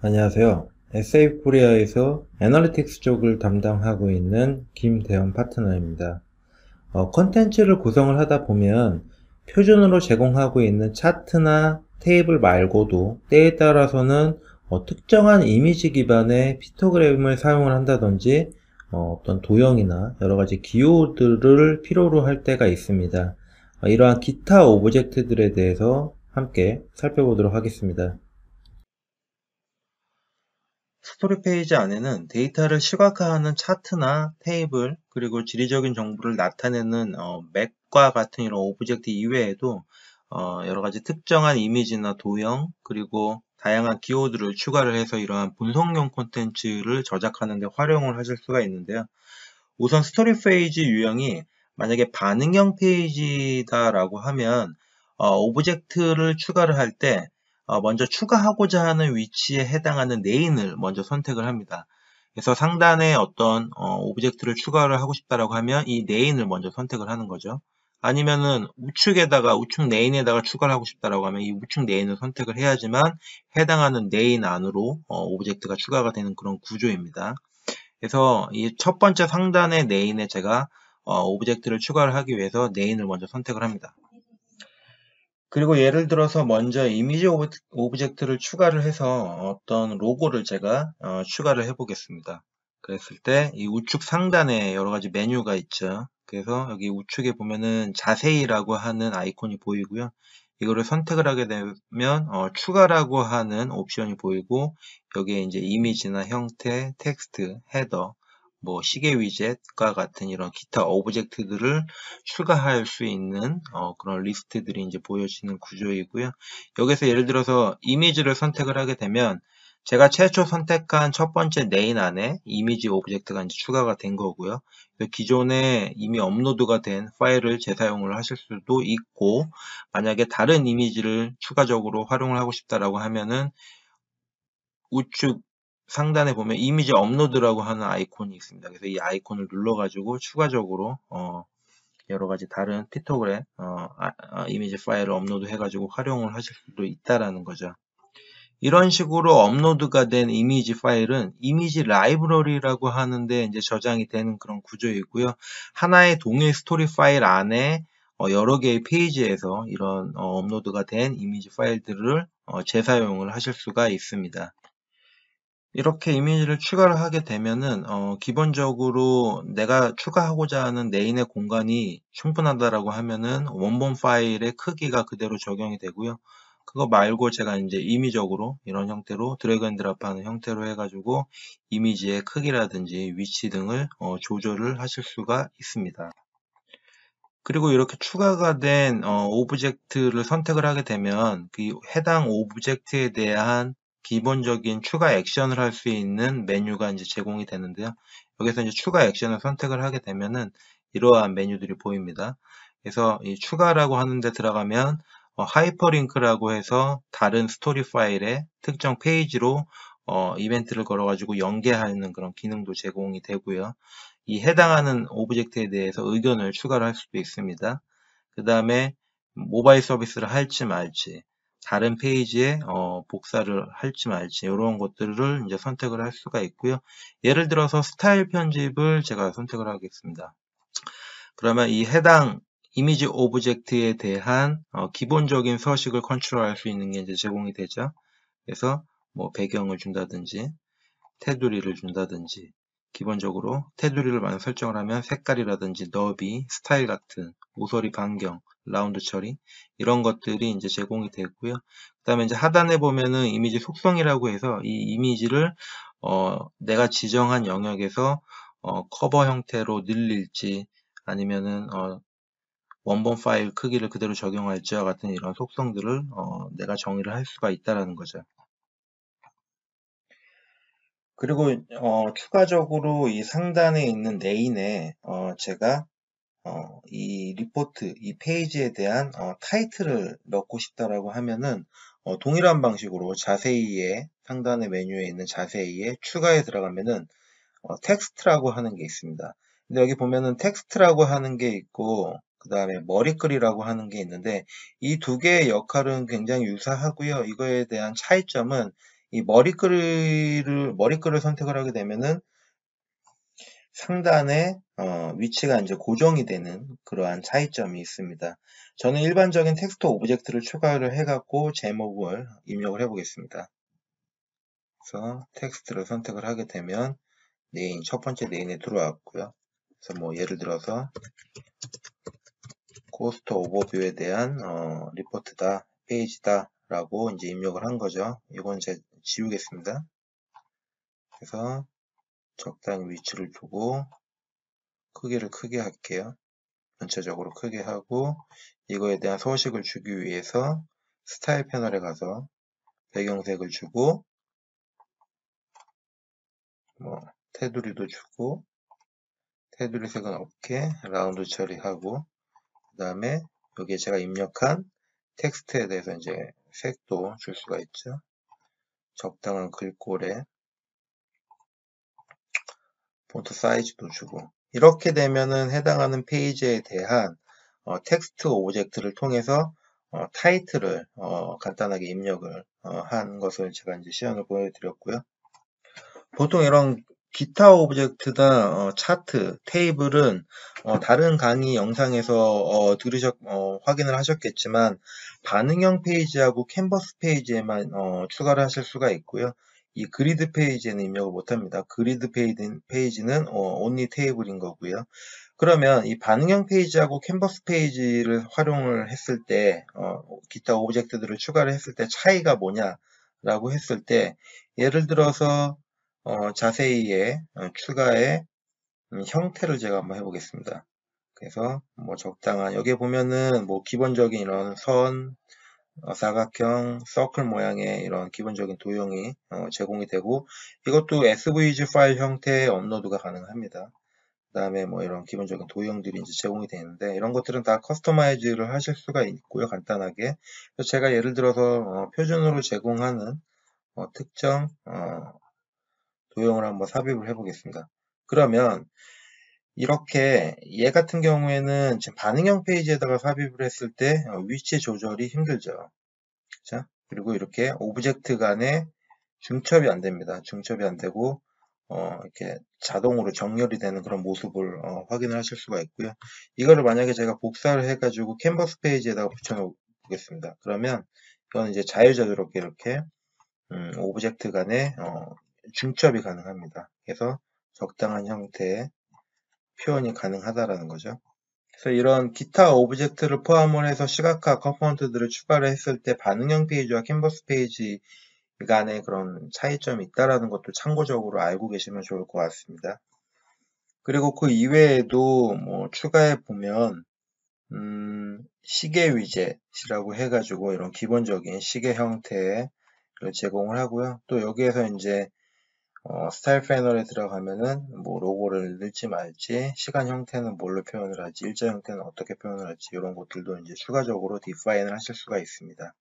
안녕하세요. SA코리아에서 애널리틱스 쪽을 담당하고 있는 김대현 파트너입니다. 컨텐츠를 구성을 하다 보면 표준으로 제공하고 있는 차트나 테이블 말고도 때에 따라서는 특정한 이미지 기반의 피토그램을 사용을 한다든지 어떤 도형이나 여러가지 기호들을 필요로 할 때가 있습니다. 이러한 기타 오브젝트들에 대해서 함께 살펴보도록 하겠습니다. 스토리 페이지 안에는 데이터를 시각화하는 차트나 테이블, 그리고 지리적인 정보를 나타내는 맥과 같은 이런 오브젝트 이외에도 여러 가지 특정한 이미지나 도형, 그리고 다양한 기호들을 추가를 해서 이러한 분석용 콘텐츠를 저작하는 데 활용을 하실 수가 있는데요. 우선 스토리 페이지 유형이 만약에 반응형 페이지다라고 하면 오브젝트를 추가를 할 때 먼저 추가하고자 하는 위치에 해당하는 네임을 먼저 선택을 합니다. 그래서 상단에 어떤 오브젝트를 추가를 하고 싶다라고 하면 이 네임을 먼저 선택을 하는 거죠. 아니면은 우측 네임에다가 추가를 하고 싶다라고 하면 이 우측 네임을 선택을 해야지만 해당하는 네임 안으로 오브젝트가 추가가 되는 그런 구조입니다. 그래서 이 첫 번째 상단의 네임에 제가 오브젝트를 추가를 하기 위해서 네임을 먼저 선택을 합니다. 그리고 예를 들어서 먼저 이미지 오브젝트를 추가를 해서 어떤 로고를 제가 추가를 해 보겠습니다. 그랬을 때 이 우측 상단에 여러 가지 메뉴가 있죠. 그래서 여기 우측에 보면은 자세히라고 하는 아이콘이 보이고요. 이거를 선택을 하게 되면 추가라고 하는 옵션이 보이고, 여기에 이제 이미지나 형태, 텍스트, 헤더, 뭐 시계 위젯과 같은 이런 기타 오브젝트들을 추가할 수 있는 그런 리스트들이 이제 보여지는 구조이고요. 여기서 예를 들어서 이미지를 선택을 하게 되면 제가 최초 선택한 첫 번째 네임 안에 이미지 오브젝트가 이제 추가가 된 거고요. 기존에 이미 업로드가 된 파일을 재사용을 하실 수도 있고, 만약에 다른 이미지를 추가적으로 활용을 하고 싶다라고 하면은 우측 상단에 보면 이미지 업로드라고 하는 아이콘이 있습니다. 그래서 이 아이콘을 눌러가지고 추가적으로 여러 가지 다른 피토그램 이미지 파일을 업로드 해가지고 활용을 하실 수도 있다라는 거죠. 이런 식으로 업로드가 된 이미지 파일은 이미지 라이브러리라고 하는데 이제 저장이 되는 그런 구조이고요. 하나의 동일 스토리 파일 안에 여러 개의 페이지에서 이런 업로드가 된 이미지 파일들을 재사용을 하실 수가 있습니다. 이렇게 이미지를 추가를 하게 되면은 기본적으로 내가 추가하고자 하는 네임의 공간이 충분하다라고 하면은 원본 파일의 크기가 그대로 적용이 되고요. 그거 말고 제가 이제 임의적으로 이런 형태로 드래그 앤 드랍하는 형태로 해가지고 이미지의 크기라든지 위치 등을 조절을 하실 수가 있습니다. 그리고 이렇게 추가가 된 오브젝트를 선택을 하게 되면 그 해당 오브젝트에 대한 기본적인 추가 액션을 할 수 있는 메뉴가 이제 제공이 되는데요. 여기서 이제 추가 액션을 선택을 하게 되면은 이러한 메뉴들이 보입니다. 그래서 이 추가라고 하는데 들어가면 하이퍼링크라고 해서 다른 스토리 파일의 특정 페이지로 이벤트를 걸어가지고 연계하는 그런 기능도 제공이 되고요. 이 해당하는 오브젝트에 대해서 의견을 추가를 할 수도 있습니다. 그 다음에 모바일 서비스를 할지 말지, 다른 페이지에 복사를 할지 말지, 이런 것들을 이제 선택을 할 수가 있고요. 예를 들어서 스타일 편집을 제가 선택을 하겠습니다. 그러면 이 해당 이미지 오브젝트에 대한 기본적인 서식을 컨트롤할 수 있는 게 이제 제공이 되죠. 그래서 뭐 배경을 준다든지, 테두리를 준다든지, 기본적으로 테두리를 만약 설정을 하면 색깔이라든지 너비, 스타일 같은 모서리 반경, 라운드 처리 이런 것들이 이제 제공이 되고요. 그 다음에 이제 하단에 보면은 이미지 속성이라고 해서 이 이미지를 내가 지정한 영역에서 커버 형태로 늘릴지 아니면은 원본 파일 크기를 그대로 적용할지와 같은 이런 속성들을 내가 정의를 할 수가 있다라는 거죠. 그리고 추가적으로 이 상단에 있는 네임에 제가 이 리포트, 이 페이지에 대한 타이틀을 넣고 싶다라고 하면은 동일한 방식으로 자세히에 상단의 메뉴에 있는 자세히에 추가에 들어가면은 텍스트라고 하는 게 있습니다. 근데 여기 보면은 텍스트라고 하는 게 있고 그 다음에 머리글이라고 하는 게 있는데 이 두 개의 역할은 굉장히 유사하고요. 이거에 대한 차이점은 이 머리글을 선택을 하게 되면은 상단에 위치가 이제 고정이 되는 그러한 차이점이 있습니다. 저는 일반적인 텍스트 오브젝트를 추가를 해갖고 제목을 입력을 해보겠습니다. 그래서 텍스트를 선택을 하게 되면 첫 번째 네임에 들어왔고요. 그래서 뭐 예를 들어서 코스트 오버뷰에 대한 리포트다, 페이지다 라고 이제 입력을 한 거죠. 이건 이제 지우겠습니다. 그래서 적당히 위치를 두고 크기를 크게 할게요. 전체적으로 크게 하고 이거에 대한 서식을 주기 위해서 스타일 패널에 가서 배경색을 주고 뭐 테두리도 주고 테두리 색은 없게 라운드 처리하고 그 다음에 여기에 제가 입력한 텍스트에 대해서 이제 색도 줄 수가 있죠. 적당한 글꼴에 폰트 사이즈도 주고 이렇게 되면은 해당하는 페이지에 대한 텍스트 오브젝트를 통해서 타이틀을 간단하게 입력을 한 것을 제가 이제 시연을 보여드렸고요. 보통 이런 기타 오브젝트나 차트, 테이블은 다른 강의 영상에서 확인을 하셨겠지만 반응형 페이지하고 캔버스 페이지에만 추가를 하실 수가 있고요. 이 그리드 페이지에는 입력을 못합니다. 그리드 페이지는 only 테이블인 거고요. 그러면 이 반응형 페이지하고 캔버스 페이지를 활용을 했을 때 기타 오브젝트들을 추가를 했을 때 차이가 뭐냐라고 했을 때 예를 들어서 자세히의 추가의 형태를 제가 한번 해보겠습니다. 그래서 뭐 적당한 여기에 보면은 뭐 기본적인 이런 선, 사각형, 서클 모양의 이런 기본적인 도형이 제공이 되고 이것도 SVG 파일 형태의 업로드가 가능합니다. 그 다음에 뭐 이런 기본적인 도형들이 이제 제공이 되는데 이런 것들은 다 커스터마이즈를 하실 수가 있고요. 간단하게. 그래서 제가 예를 들어서 표준으로 제공하는 특정 도형을 한번 삽입을 해 보겠습니다. 그러면 이렇게 얘 같은 경우에는 지금 반응형 페이지에다가 삽입을 했을 때 위치 조절이 힘들죠. 자, 그리고 이렇게 오브젝트 간에 중첩이 안 됩니다. 중첩이 안 되고 이렇게 자동으로 정렬이 되는 그런 모습을 확인을 하실 수가 있고요. 이거를 만약에 제가 복사를 해가지고 캔버스 페이지에다가 붙여놓겠습니다. 그러면 이건 이제 자유자재롭게 이렇게 오브젝트 간에 중첩이 가능합니다. 그래서 적당한 형태의 표현이 가능하다라는 거죠. 그래서 이런 기타 오브젝트를 포함을 해서 시각화 컴포넌트들을 추가를 했을 때 반응형 페이지와 캔버스 페이지 간의 그런 차이점이 있다라는 것도 참고적으로 알고 계시면 좋을 것 같습니다. 그리고 그 이외에도 뭐 추가해 보면 시계 위젯이라고 해가지고 이런 기본적인 시계 형태를 제공을 하고요. 또 여기에서 이제 스타일 패널에 들어가면은 뭐 로고를 넣을지 말지, 시간 형태는 뭘로 표현을 할지, 일자 형태는 어떻게 표현을 할지 이런 것들도 이제 추가적으로 디파인을 하실 수가 있습니다.